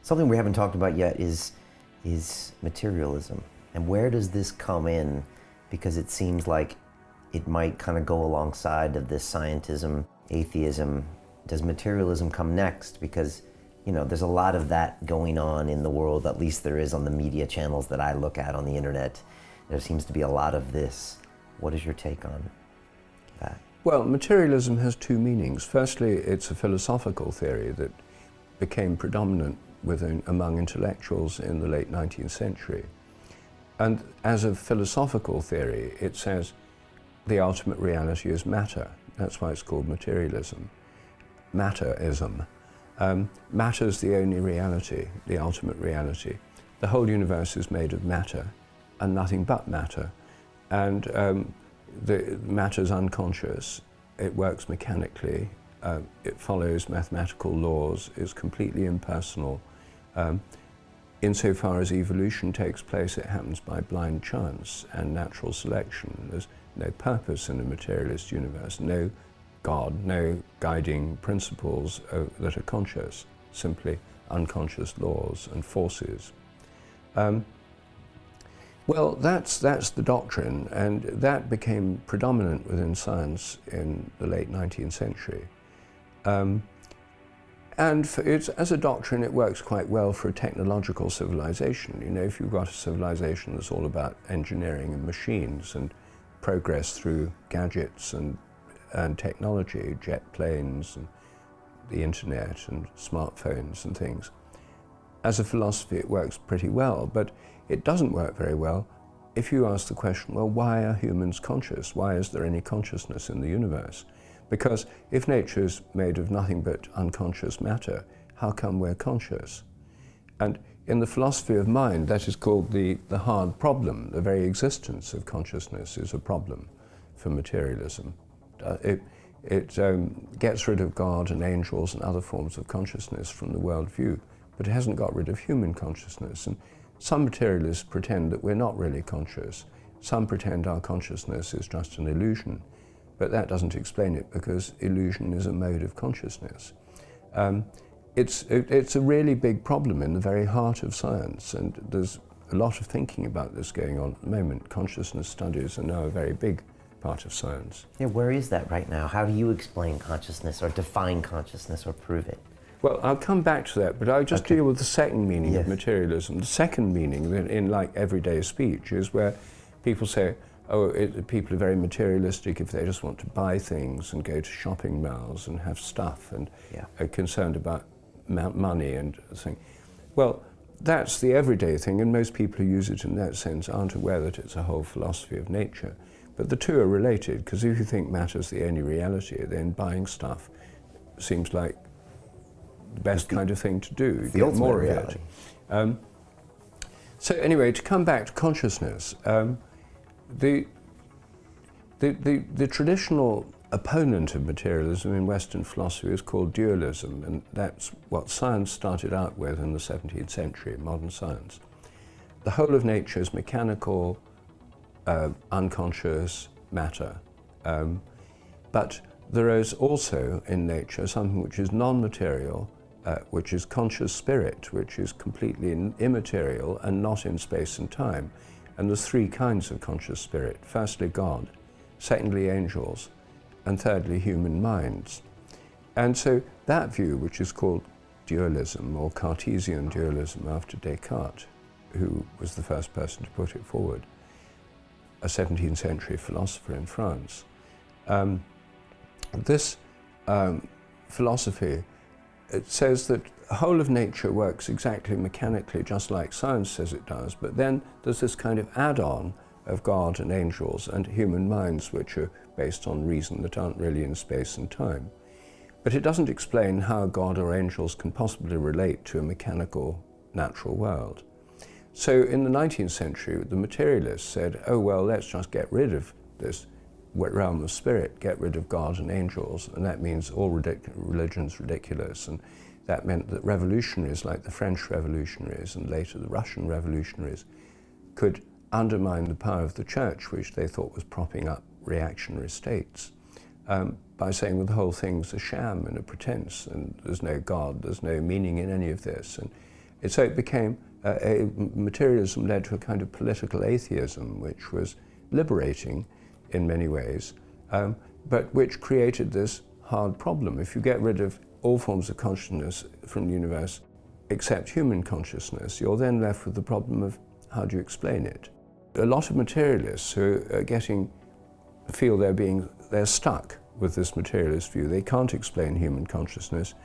Something we haven't talked about yet is materialism. And where does this come in? Because it seems like it might kind of go alongside of this scientism, atheism. Does materialism come next? Because, you know, there's a lot of that going on in the world, at least there is on the media channels that I look at on the internet. There seems to be a lot of this. What is your take on that? Well, materialism has two meanings. Firstly, it's a philosophical theory that became predominant among intellectuals in the late 19th century. And as a philosophical theory, it says the ultimate reality is matter. That's why it's called materialism. Matterism. Matter's the only reality, the ultimate reality. The whole universe is made of matter and nothing but matter. And the matter's unconscious, it works mechanically, it follows mathematical laws, is completely impersonal. Insofar as evolution takes place, it happens by blind chance and natural selection. There's no purpose in a materialist universe, no God, no guiding principles that are conscious, simply unconscious laws and forces. Well, that's the doctrine, and that became predominant within science in the late 19th century. And as a doctrine, it works quite well for a technological civilization. You know, if you've got a civilization that's all about engineering and machines and progress through gadgets and technology, jet planes and the internet and smartphones and things, as a philosophy it works pretty well, but it doesn't work very well if you ask the question, well, why are humans conscious? Why is there any consciousness in the universe? Because if nature is made of nothing but unconscious matter, how come we're conscious? And in the philosophy of mind, that is called the hard problem. The very existence of consciousness is a problem for materialism. It gets rid of God and angels and other forms of consciousness from the worldview, but it hasn't got rid of human consciousness. And some materialists pretend that we're not really conscious. Some pretend our consciousness is just an illusion. But that doesn't explain it, because illusion is a mode of consciousness. It's a really big problem in the very heart of science, and there's a lot of thinking about this going on at the moment. Consciousness studies are now a very big part of science. Yeah, where is that right now? How do you explain consciousness or define consciousness or prove it? Well, I'll come back to that, but I'll just deal with the second meaning of Yes. materialism. The second meaning, in like everyday speech, is where people say, oh, people are very materialistic if they just want to buy things and go to shopping malls and have stuff and are concerned about money and things. Well, that's the everyday thing, and most people who use it in that sense aren't aware that it's a whole philosophy of nature. But the two are related, because if you think matter's the only reality, then buying stuff seems like the best kind of thing to do. The ultimate more reality. So anyway, to come back to consciousness, the traditional opponent of materialism in Western philosophy is called dualism, and that's what science started out with in the 17th century, modern science. The whole of nature is mechanical, unconscious matter. But there is also in nature something which is non-material, which is conscious spirit, which is completely immaterial and not in space and time. And there's three kinds of conscious spirit. Firstly, God. Secondly, angels. And thirdly, human minds. And so that view, which is called dualism or Cartesian dualism after Descartes, who was the first person to put it forward, a 17th century philosopher in France. This philosophy, it says that the whole of nature works exactly mechanically, just like science says it does, but then there's this kind of add-on of God and angels and human minds, which are based on reason, that aren't really in space and time. But it doesn't explain how God or angels can possibly relate to a mechanical, natural world. So in the 19th century, the materialists said, oh, well, let's just get rid of this realm of spirit, get rid of God and angels, and that means all religion's ridiculous. And that meant that revolutionaries like the French revolutionaries and later the Russian revolutionaries could undermine the power of the church, which they thought was propping up reactionary states, by saying, well, the whole thing's a sham and a pretense, and there's no God, there's no meaning in any of this. And So it became, materialism led to a kind of political atheism, which was liberating in many ways, but which created this hard problem. If you get rid of all forms of consciousness from the universe except human consciousness, you're then left with the problem of how do you explain it? A lot of materialists who feel they're stuck with this materialist view. They can't explain human consciousness.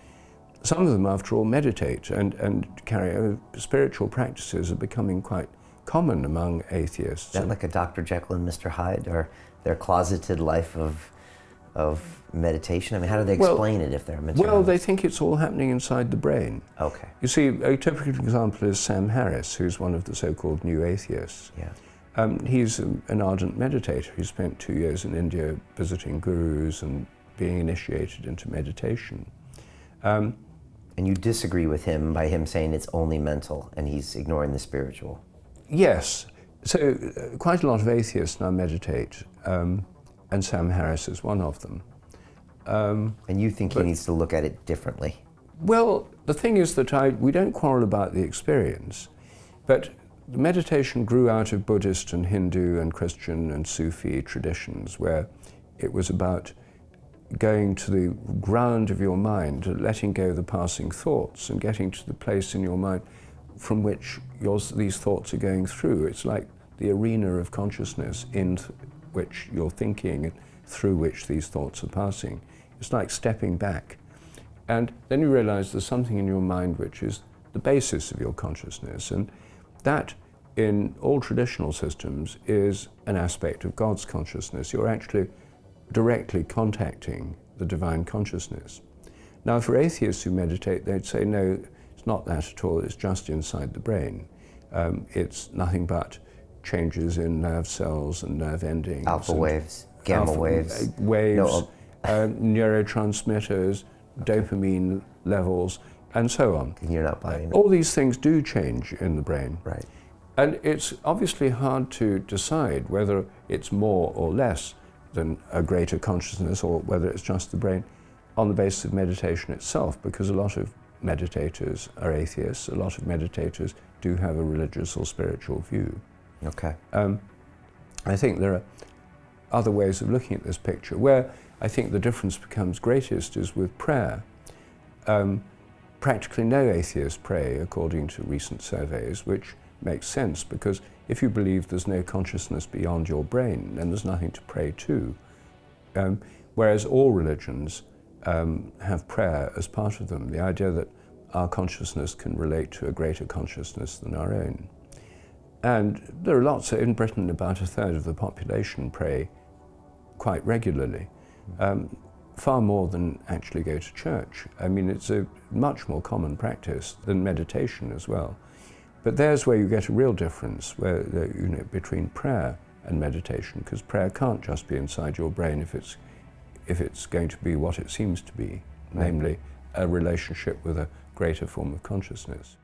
Some of them, after all, meditate and carry out spiritual practices are becoming quite common among atheists. Is that like a Dr. Jekyll and Mr. Hyde, or their closeted life of meditation? I mean, how do they explain it if they're materialists? Well, they think it's all happening inside the brain. Okay. You see, a typical example is Sam Harris, who's one of the so-called new atheists. Yeah. He's an ardent meditator. He spent 2 years in India visiting gurus and being initiated into meditation. And you disagree with him by him saying it's only mental and he's ignoring the spiritual? Yes. So quite a lot of atheists now meditate, and Sam Harris is one of them. And you think he needs to look at it differently? Well, the thing is that we don't quarrel about the experience, but the meditation grew out of Buddhist and Hindu and Christian and Sufi traditions, where it was about going to the ground of your mind, letting go of the passing thoughts and getting to the place in your mind from which these thoughts are going through. It's like the arena of consciousness in which you're thinking and through which these thoughts are passing. It's like stepping back. And then you realize there's something in your mind which is the basis of your consciousness. And that, in all traditional systems, is an aspect of God's consciousness. You're actually directly contacting the divine consciousness. Now, for atheists who meditate, they'd say, no, it's not that at all, it's just inside the brain. It's nothing but changes in nerve cells and nerve endings. Alpha waves, gamma waves. Neurotransmitters, dopamine levels, and so on. And you're not buying it. All these things do change in the brain. Right. And it's obviously hard to decide whether it's more or less than a greater consciousness or whether it's just the brain on the basis of meditation itself, because a lot of meditators are atheists, a lot of meditators do have a religious or spiritual view. Okay. I think there are other ways of looking at this picture. Where I think the difference becomes greatest is with prayer. Practically no atheists pray, according to recent surveys, which makes sense, because if you believe there's no consciousness beyond your brain, then there's nothing to pray to. Whereas all religions have prayer as part of them, the idea that our consciousness can relate to a greater consciousness than our own. And there are lots, in Britain about 1/3 of the population pray quite regularly, far more than actually go to church. I mean, it's a much more common practice than meditation as well. But there's where you get a real difference between prayer and meditation, because prayer can't just be inside your brain if it's going to be what it seems to be, namely a relationship with a greater form of consciousness.